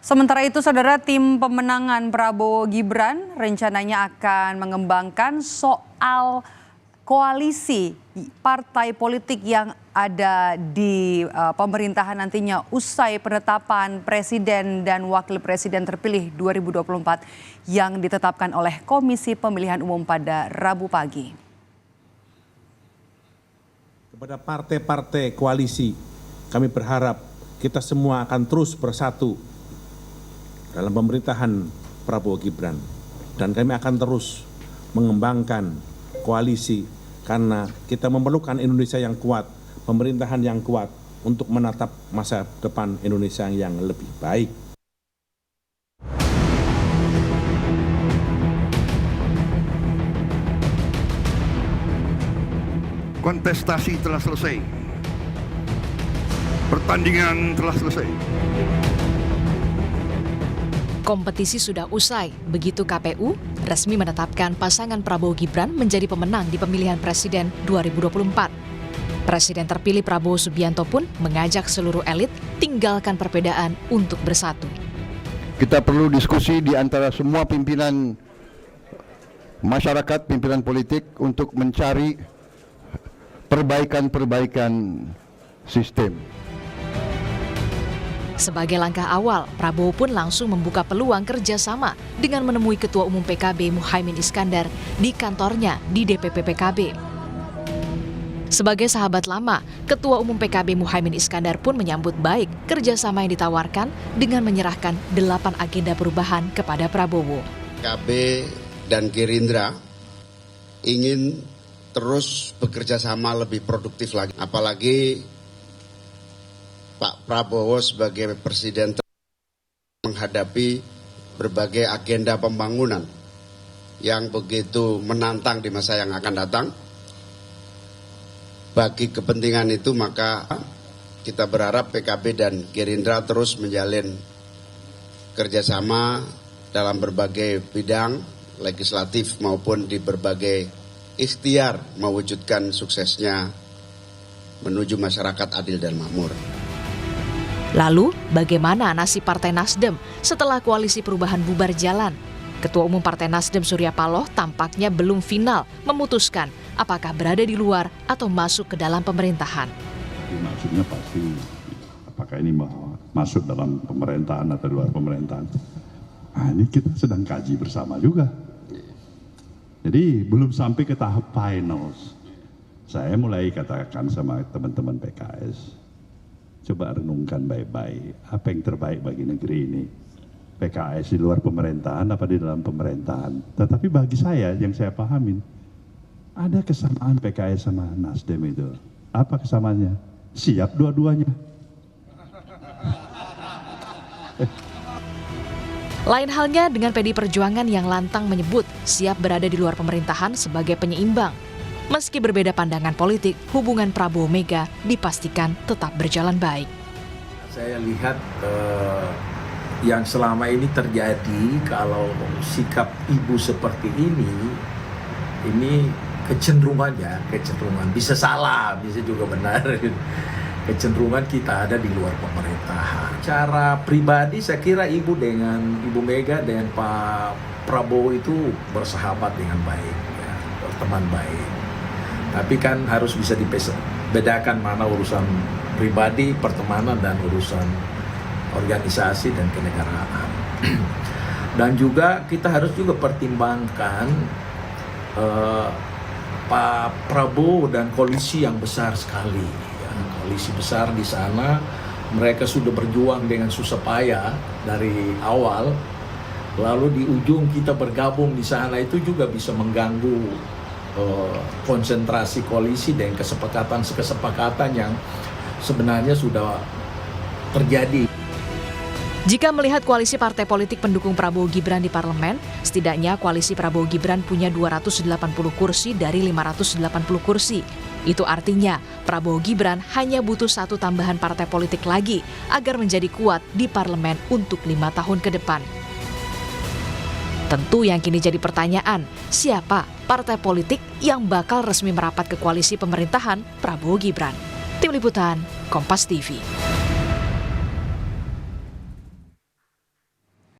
Sementara itu, saudara, tim pemenangan Prabowo Gibran rencananya akan mengembangkan soal koalisi partai politik yang ada di pemerintahan nantinya usai penetapan presiden dan wakil presiden terpilih 2024 yang ditetapkan oleh Komisi Pemilihan Umum pada Rabu pagi. Kepada partai-partai koalisi, kami berharap kita semua akan terus bersatu dalam pemerintahan Prabowo Gibran, dan kami akan terus mengembangkan koalisi karena kita memerlukan Indonesia yang kuat, pemerintahan yang kuat untuk menatap masa depan Indonesia yang lebih baik. Kontestasi telah selesai. Pertandingan telah selesai. Kompetisi sudah usai, begitu KPU resmi menetapkan pasangan Prabowo Gibran menjadi pemenang di pemilihan presiden 2024. Presiden terpilih Prabowo Subianto pun mengajak seluruh elit tinggalkan perbedaan untuk bersatu. Kita perlu diskusi di antara semua pimpinan masyarakat, pimpinan politik untuk mencari perbaikan sistem. Sebagai langkah awal, Prabowo pun langsung membuka peluang kerjasama dengan menemui Ketua Umum PKB Muhaimin Iskandar di kantornya di DPP PKB. Sebagai sahabat lama, Ketua Umum PKB Muhaimin Iskandar pun menyambut baik kerjasama yang ditawarkan dengan menyerahkan 8 agenda perubahan kepada Prabowo. PKB dan Gerindra ingin terus bekerja sama lebih produktif lagi, apalagi Pak Prabowo sebagai presiden menghadapi berbagai agenda pembangunan yang begitu menantang di masa yang akan datang. Bagi kepentingan itu maka kita berharap PKB dan Gerindra terus menjalin kerjasama dalam berbagai bidang legislatif maupun di berbagai ikhtiar mewujudkan suksesnya menuju masyarakat adil dan makmur. Lalu, bagaimana nasib Partai Nasdem setelah koalisi perubahan bubar jalan? Ketua Umum Partai Nasdem Surya Paloh tampaknya belum final memutuskan apakah berada di luar atau masuk ke dalam pemerintahan. Maksudnya pasti apakah ini masuk dalam pemerintahan atau luar pemerintahan. Nah, ini kita sedang kaji bersama juga. Jadi belum sampai ke tahap final. Saya mulai katakan sama teman-teman PKS, coba renungkan baik-baik, apa yang terbaik bagi negeri ini. PKS di luar pemerintahan apa di dalam pemerintahan. Tetapi bagi saya, yang saya pahamin, ada kesamaan PKS sama Nasdem itu. Apa kesamaannya? Siap dua-duanya. Lain halnya dengan PDI Perjuangan yang lantang menyebut siap berada di luar pemerintahan sebagai penyeimbang. Meski berbeda pandangan politik, hubungan Prabowo Mega dipastikan tetap berjalan baik. Saya lihat yang selama ini terjadi, kalau sikap ibu seperti ini kecenderungan bisa salah, bisa juga benar. Kecenderungan kita ada di luar pemerintahan. Cara pribadi saya kira ibu Mega dengan Pak Prabowo itu bersahabat dengan baik, ya, berteman baik. Tapi kan harus bisa dibedakan mana urusan pribadi, pertemanan, dan urusan organisasi dan kenegaraan. Dan juga kita harus juga pertimbangkan Pak Prabowo dan koalisi yang besar sekali. Ya, koalisi besar di sana, mereka sudah berjuang dengan susah payah dari awal. Lalu di ujung kita bergabung di sana itu juga bisa mengganggu konsentrasi koalisi dan kesepakatan yang sebenarnya sudah terjadi. Jika melihat koalisi partai politik pendukung Prabowo Gibran di parlemen, setidaknya koalisi Prabowo Gibran punya 280 kursi dari 580 kursi. Itu artinya Prabowo Gibran hanya butuh 1 tambahan partai politik lagi agar menjadi kuat di parlemen untuk 5 tahun ke depan. Tentu yang kini jadi pertanyaan, siapa partai politik yang bakal resmi merapat ke koalisi pemerintahan Prabowo Gibran? Tim Liputan, Kompas TV.